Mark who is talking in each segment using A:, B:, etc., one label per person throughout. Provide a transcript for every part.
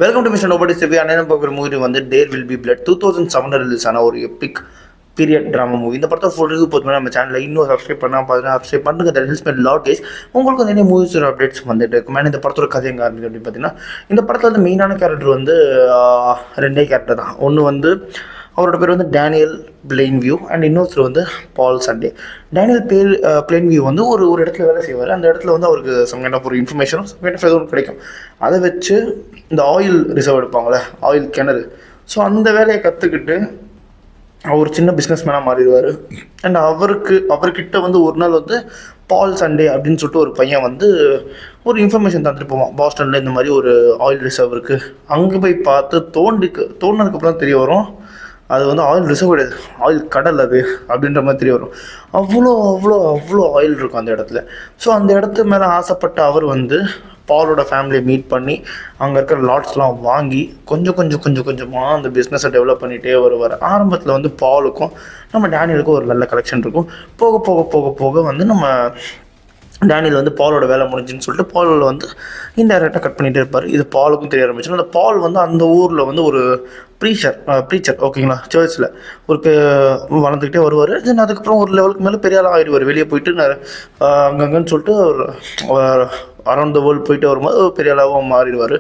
A: Welcome to mister nobody CV. அண்ணன் பார்க்குற movie வந்து there will be blood 2007 release ஆன ஒரு எபிக் பீரியட் ட்ராமா மூவி. இந்த படத்தை ஃபுல் ரிவ்யூ போதுமே நம்ம சேனலில் இன்னும் சப்ஸ்கிரைப் பண்ணால் பார்த்தீங்கன்னா சப்ஸ்கிரைப் பண்ணுங்க. That helps me lot guys. உங்களுக்கு நிறைய மூவிஸ் அப்டேட்ஸ் வந்துட்டு இருக்கும். மேலே இந்த படத்தோட கதை எங்கே ஆரம்பிக்கும் அப்படின்னு பார்த்தீங்கன்னா, இந்த படத்தில் வந்து மெயினான கேரக்டர் வந்து ரெண்டே கேரக்டர் தான். ஒன்று வந்து அவரோட பேர் வந்து டேனியல் பிளெயின்வியூ அண்ட் இன்னொருத்தர் வந்து பால் சண்டே. டேனியல் பிளெயின்வியூ வந்து ஒரு இடத்துல வேலை செய்வார். அந்த இடத்துல வந்து அவருக்கு சம் கைண்ட் ஆஃப் ஒரு இன்ஃபர்மேஷனும் சம் கைண்ட் ஆஃப் எதுவும் கிடைக்கும். அதை வச்சு இந்த ஆயில் ரிசர்வ் எடுப்பாங்களே, ஆயில் கிணறு, ஸோ அந்த வேலையை கற்றுக்கிட்டு அவர் சின்ன பிஸ்னஸ் மேனாக மாறிடுவார். அண்ட் அவர்கிட்ட வந்து ஒரு நாள் வந்து பால் சண்டே அப்படின்னு சொல்லிட்டு ஒரு பையன் வந்து ஒரு இன்ஃபர்மேஷன் தந்துட்டு போவான். பாஸ்டனில் இந்த மாதிரி ஒரு ஆயில் ரிசர்வ் இருக்குது. அங்கே போய் பார்த்து தோண்டினதுக்கப்புறம் தெரிய வரும் அது வந்து ஆயில் ரிசர்வ் கிடையாது, ஆயில் கடல் அது அப்படின்ற மாதிரி தெரிய வரும். அவ்வளோ ஆயில் இருக்கும் அந்த இடத்துல. ஸோ அந்த இடத்து மேலே ஆசைப்பட்ட அவர் வந்து பாலோட ஃபேமிலியை மீட் பண்ணி அங்கே இருக்கிற லாட்ஸ்லாம் வாங்கி கொஞ்சமாக அந்த பிஸ்னஸை டெவலப் பண்ணிகிட்டே வருவார். ஆரம்பத்தில் வந்து பாலுக்கும் நம்ம டேனியலுக்கும் ஒரு நல்ல கலெக்ஷன் இருக்கும். போக வந்து நம்ம டேனியல் வந்து பாலோட வேலை முடிஞ்சுன்னு சொல்லிட்டு பாலில் வந்து இன்டைரக்டாக கட் பண்ணிகிட்டே இருப்பார். இது பாலுக்கும் தெரிய ஆரம்பிச்சு. அந்த பால் வந்து அந்த ஊரில் வந்து ஒரு ப்ரீச்சர் ஓகேங்களா, சர்ச்சில் ஒரு வளர்ந்துக்கிட்டே வருவார். தென் அதுக்கப்புறம் ஒரு லெவலுக்கு மேலே பெரிய ஆளாக ஆகிடுவார். வெளியே போயிட்டு அங்கங்கன்னு சொல்லிட்டு ஒரு அரௌண்ட் த வேர்ல்டு போயிட்டு வரும்போது பெரிய அளவாக மாறிடுவார்.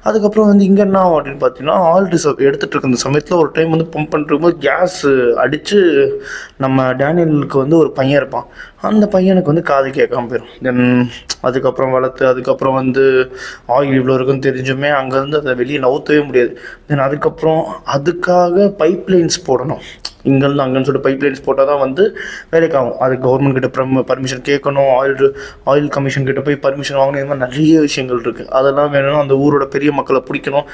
A: அதுக்கப்புறம் வந்து இங்கே என்ன ஆகும் அப்படின்னு பார்த்தீங்கன்னா, ஆயில் ரிசர்வ் எடுத்துகிட்டு இருக்க அந்த சமயத்தில் ஒரு டைம் வந்து பம்ப் பண்ணிருக்கும்போது கேஸ் அடித்து நம்ம டேனியலுக்கு வந்து ஒரு பையன் இருப்பான். அந்த பையனுக்கு வந்து காது கேட்காம போயிடும். தென் அதுக்கப்புறம் அதுக்கப்புறம் வந்து ஆயில் இவ்வளோ இருக்குன்னு தெரிஞ்சுமே அங்கேருந்து அதை வெளியே நவுத்தவே முடியாது. தென் அதுக்காக பைப் லைன்ஸ் போடணும். இங்கேருந்து அங்கேன்னு சொல்லிட்டு பைப் லைன்ஸ் போட்டால் தான் வந்து வேலைக்கு ஆகும். அது கவர்மெண்ட் கிட்ட பர்மிஷன் கேட்கணும், ஆயில் கமிஷன் கிட்ட போய் பர்மிஷன் வாங்கணும். இந்த மாதிரி நிறைய விஷயங்கள் இருக்குது. அதெல்லாம் வேணும். அந்த ஊரோட பெரிய மக்களை பிடிக்கணும்.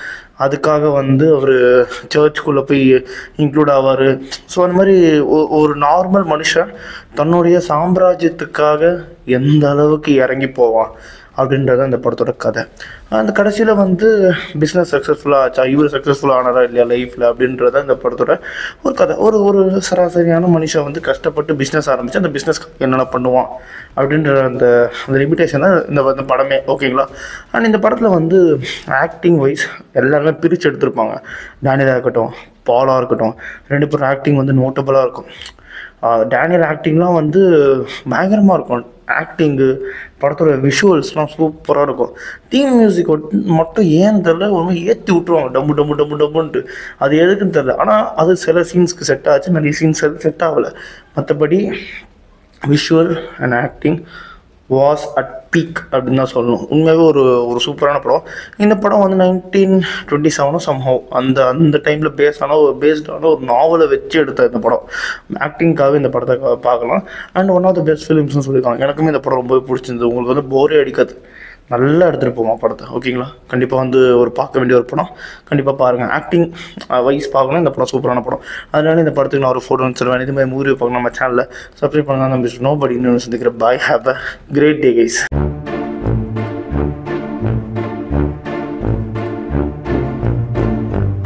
A: அதுக்காக வந்து அவர் சர்ச்சுக்குள்ளே போய் இன்க்ளூட் ஆவார். ஸோ அந்த மாதிரி ஒரு நார்மல் மனுஷன் தன்னுடைய சாம்ராஜ்யத்துக்காக எந்த அளவுக்கு இறங்கி போவான் அப்படின்றது அந்த படத்தோட கதை. அந்த கடைசியில் வந்து பிஸ்னஸ் சக்ஸஸ்ஃபுல்லாக ஆச்சா, இவர் சக்ஸஸ்ஃபுல்லாக ஆனாரா இல்லையா லைஃப்பில் அப்படின்றத அந்த படத்தோட ஒரு கதை. ஒரு சராசரியான மனுஷன் வந்து கஷ்டப்பட்டு பிஸ்னஸ் ஆரம்பித்து அந்த பிஸ்னஸ் என்னென்ன பண்ணுவான் அப்படின்ற அந்த லிமிட்டேஷன் தான் இந்த படமே, ஓகேங்களா. அண்ட் இந்த படத்தில் வந்து ஆக்டிங் வைஸ் எல்லாருமே பிரித்து எடுத்திருப்பாங்க. டேனியலாக இருக்கட்டும், பாலாக இருக்கட்டும், ரெண்டு பேரும் ஆக்டிங் வந்து நோட்டபுளாக இருக்கும். டேனியல் ஆக்டிங்லாம் வந்து பயங்கரமாக இருக்கும். ஆக்டிங்கு, படத்தோட விஷுவல்ஸ்லாம் சூப்பராக இருக்கும். தீம் மியூசிக் மட்டும் ஏன்னு தெரில, ஒரு மாதிரி ஏற்றி விட்ருவாங்க டம்முன்ட்டு. அது எதுக்குன்னு தெரில. ஆனால் அது சில சீன்ஸ்க்கு செட் ஆச்சு, நிறைய சீன்ஸ் செட் ஆகலை. மற்றபடி visual and acting was at peak அப்படின்னு தான் சொல்லணும். உண்மையாகவே ஒரு சூப்பரான படம். இந்த படம் வந்து 1927 சம்ஹவ் அந்த டைமில் பேஸ்டான ஒரு நாவலை வச்சு எடுத்த இந்த படம். ஆக்டிங்காகவே இந்த படத்தை பார்க்கலாம். And one of the best ஃபிலிம்ஸ்னு சொல்லியிருக்காங்க. எனக்குமே இந்த படம் ரொம்ப பிடிச்சிருந்தது. உங்களுக்கு வந்து போரே அடிக்காது, நல்லா எடுத்துகிட்டு போவோம் படத்தை, ஓகேங்களா. கண்டிப்பாக வந்து பார்க்க வேண்டிய ஒரு படம். கண்டிப்பாக பாருங்கள். ஆக்டிங் வைஸ் பார்க்கணும், இந்த படம் சூப்பரான படம். அதனால இந்த படத்துக்கு நான் ஒரு ஃபோட்டோ வந்துருவேன். இது மாதிரி மூவி பார்க்கணும். நம்ம சேனலில் சப்ஸ்கிரைப் பண்ணலாம். நம்ம நோபடி இன்னொன்று சந்திக்கிறேன். Bye. Have a great day guys.